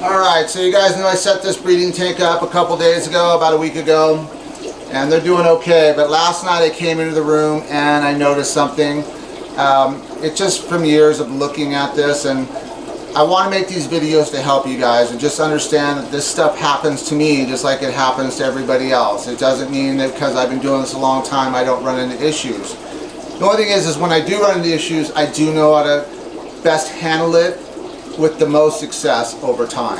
Alright, so you guys know I set this breeding tank up a couple days ago, about a week ago, and they're doing okay, but last night I came into the room and I noticed something. It's just from years of looking at this, and I want to make these videos to help you guys and just understand that this stuff happens to me just like it happens to everybody else. It doesn't mean that because I've been doing this a long time I don't run into issues. The only thing is when I do run into issues, I do know how to best handle it with the most success over time.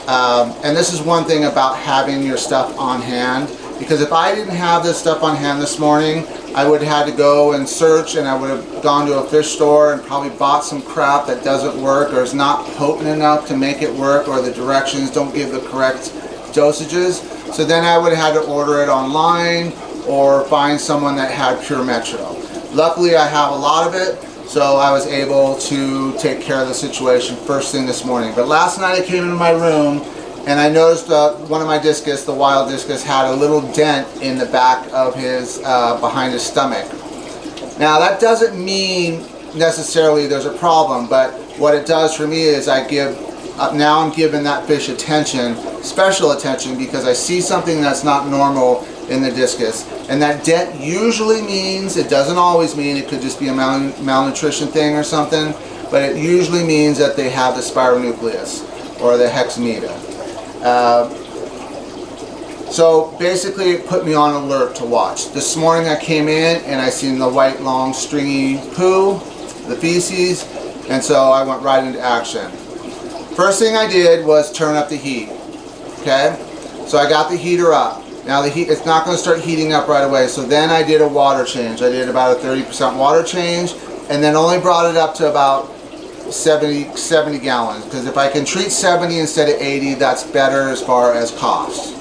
And this is one thing about having your stuff on hand, because if I didn't have this stuff on hand this morning, I would have had to go and search, and I would have gone to a fish store and probably bought some crap that doesn't work or is not potent enough to make it work, or the directions don't give the correct dosages. So then I would have had to order it online or find someone that had Pure Metro. Luckily I have a lot of it, so I was able to take care of the situation first thing this morning. But last night I came into my room and I noticed one of my discus, the wild discus, had a little dent in the back of his, behind his stomach. Now that doesn't mean necessarily there's a problem, but what it does for me is now I'm giving that fish attention, special attention, because I see something that's not normal in the discus. And that dent usually means, it doesn't always mean, it could just be a malnutrition thing or something, but it usually means that they have the spironucleus or the hexamida. So basically it put me on alert to watch. This morning I came in and I seen the white long stringy poo, the feces, and so I went right into action. First thing I did was turn up the heat. Okay, so I got the heater up. Now the heat, it's not going to start heating up right away, so then I did a water change. I did about a 30% water change, and then only brought it up to about 70 gallons, because if I can treat 70 instead of 80, that's better as far as cost.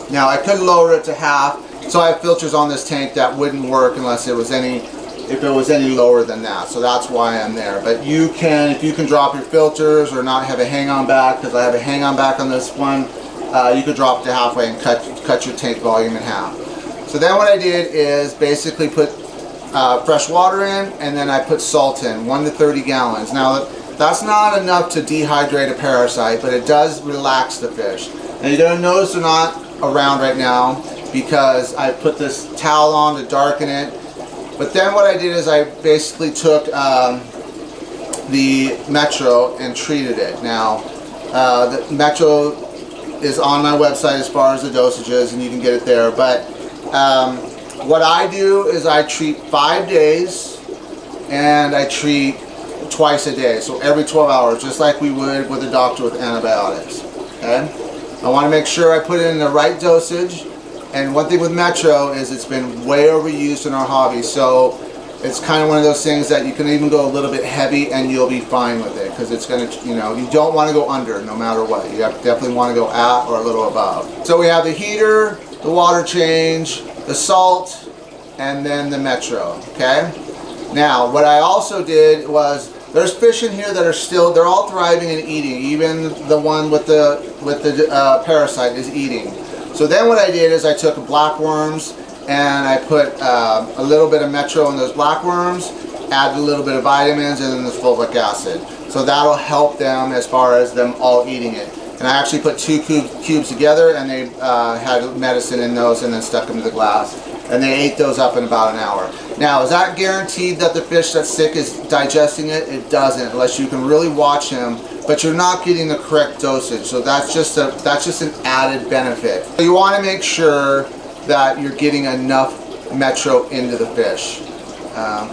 Now I could lower it to half, so I have filters on this tank that wouldn't work unless it was if it was any lower than that, so that's why I'm there. But you can, if you can drop your filters or not have a hang-on back, because I have a hang-on back on this one, you could drop it to halfway and cut your tank volume in half. So then what I did is basically put fresh water in, and then I put salt in, 1 to 30 gallons. Now that's not enough to dehydrate a parasite, but it does relax the fish. Now you're going to notice they're not around right now because I put this towel on to darken it. But then what I did is I basically took the Metro and treated it. Now the Metro is on my website as far as the dosages, and you can get it there. But what I do is I treat 5 days, and I treat twice a day, so every 12 hours, just like we would with a doctor with antibiotics. Okay? I want to make sure I put it in the right dosage, and one thing with Metro is it's been way overused in our hobby, so it's kind of one of those things that you can even go a little bit heavy and you'll be fine with it, because it's going to, you know, you don't want to go under no matter what. You definitely want to go at or a little above. So we have the heater, the water change, the salt, and then the Metro. Okay? Now what I also did was, there's fish in here that are still, they're all thriving and eating. Even the one with the parasite is eating. So then what I did is I took black worms and I put a little bit of Metro in those black worms, added a little bit of vitamins, and then the fulvic acid. So that'll help them as far as them all eating it. And I actually put 2 cubes together, and they had medicine in those and then stuck them to the glass. And they ate those up in about an hour. Now, is that guaranteed that the fish that's sick is digesting it? It doesn't, unless you can really watch him. But you're not getting the correct dosage, so that's just an added benefit. So you want to make sure that you're getting enough Metro into the fish.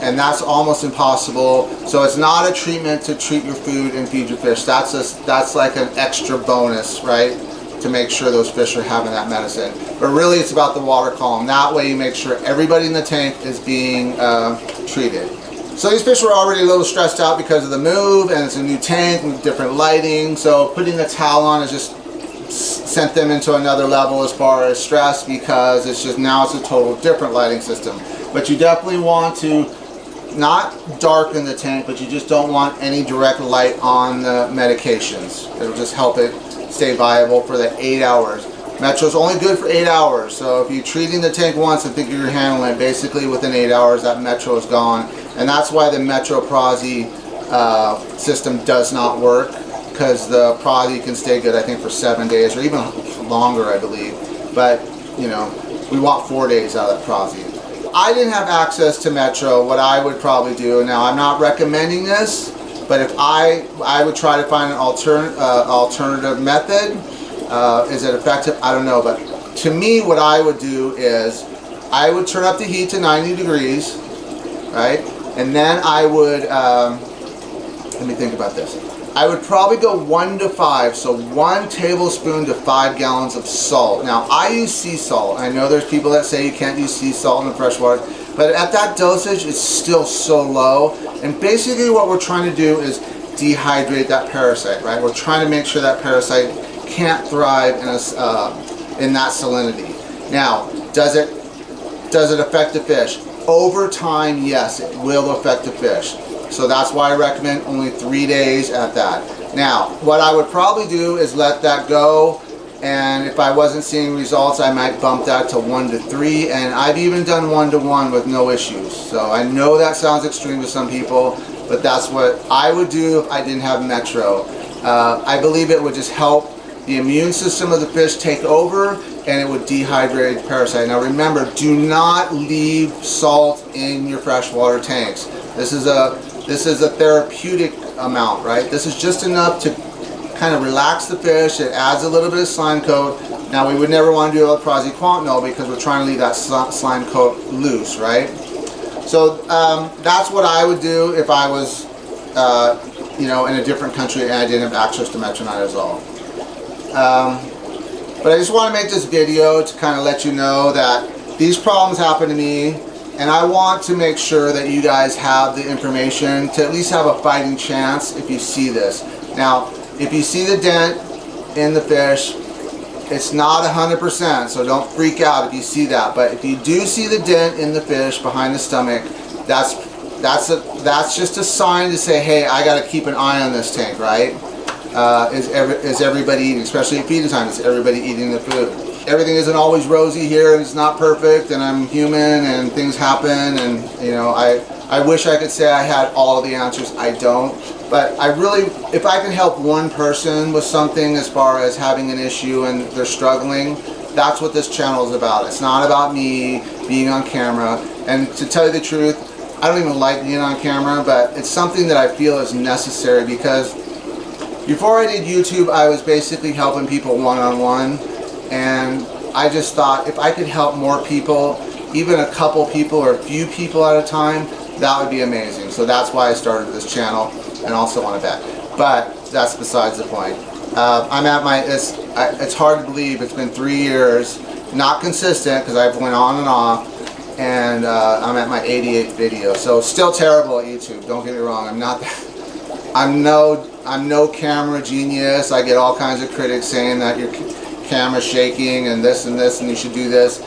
And that's almost impossible. So it's not a treatment to treat your food and feed your fish. That's like an extra bonus, right? To make sure those fish are having that medicine. But really it's about the water column. That way you make sure everybody in the tank is being treated. So these fish were already a little stressed out because of the move, and it's a new tank with different lighting. So putting the towel on has just sent them into another level as far as stress, because it's just, now it's a total different lighting system. But you definitely want to not darken the tank, but you just don't want any direct light on the medications. It'll just help it stay viable for the 8 hours. Metro's only good for 8 hours, so if you're treating the tank once and think you're handling it, basically within 8 hours that Metro is gone. And that's why the Metro Prazi system does not work, because the Prozzy can stay good, I think, for 7 days or even longer, I believe. But, you know, we want 4 days out of that Prozzy. I didn't have access to Metro. What I would probably do, now I'm not recommending this, but if I would try to find an alternative method. Is it effective? I don't know, but to me, what I would do is I would turn up the heat to 90 degrees, right? And then I would, let me think about this. I would probably go 1 to 5, so 1 tablespoon to 5 gallons of salt. Now, I use sea salt. I know there's people that say you can't use sea salt in the fresh water, but at that dosage, it's still so low. And basically what we're trying to do is dehydrate that parasite, right? We're trying to make sure that parasite can't thrive in that salinity. Now, does it affect the fish? Over time, yes, it will affect the fish. So that's why I recommend only 3 days at that. Now, what I would probably do is let that go, and if I wasn't seeing results, I might bump that to 1 to 3, and I've even done 1 to 1 with no issues. So I know that sounds extreme to some people, but that's what I would do if I didn't have Metro. I believe it would just help the immune system of the fish take over, and it would dehydrate the parasite. Now remember, do not leave salt in your freshwater tanks. This is a therapeutic amount, right? This is just enough to kind of relax the fish. It adds a little bit of slime coat. Now we would never want to do a praziquantel because we're trying to leave that slime coat loose, right? So that's what I would do if I was, you know, in a different country and I didn't have access to metronidazole. But I just want to make this video to kind of let you know that these problems happen to me, and I want to make sure that you guys have the information to at least have a fighting chance if you see this. Now, if you see the dent in the fish, it's not 100%, so don't freak out if you see that. But if you do see the dent in the fish behind the stomach, that's just a sign to say, hey, I got to keep an eye on this tank, right? Is everybody eating, especially at feeding time, is everybody eating the food? Everything isn't always rosy here, and it's not perfect, and I'm human, and things happen, and you know, I wish I could say I had all the answers. I don't, but I really, if I can help one person with something as far as having an issue and they're struggling, that's what this channel is about. It's not about me being on camera, and to tell you the truth, I don't even like being on camera, but it's something that I feel is necessary because before I did YouTube, I was basically helping people one-on-one, and I just thought if I could help more people, even a couple people or a few people at a time, that would be amazing. So that's why I started this channel, and also on a bet. But that's besides the point. I'm at my, it's hard to believe it's been 3 years, not consistent because I've went on and off, and I'm at my 88th video. So still terrible at YouTube, don't get me wrong. I'm not that. I'm no camera genius. I get all kinds of critics saying that your camera's shaking and this and you should do this.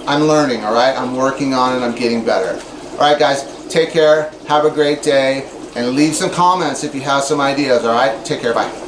I'm learning, all right? I'm working on it. I'm getting better. All right, guys, take care. Have a great day. And leave some comments if you have some ideas, all right? Take care. Bye.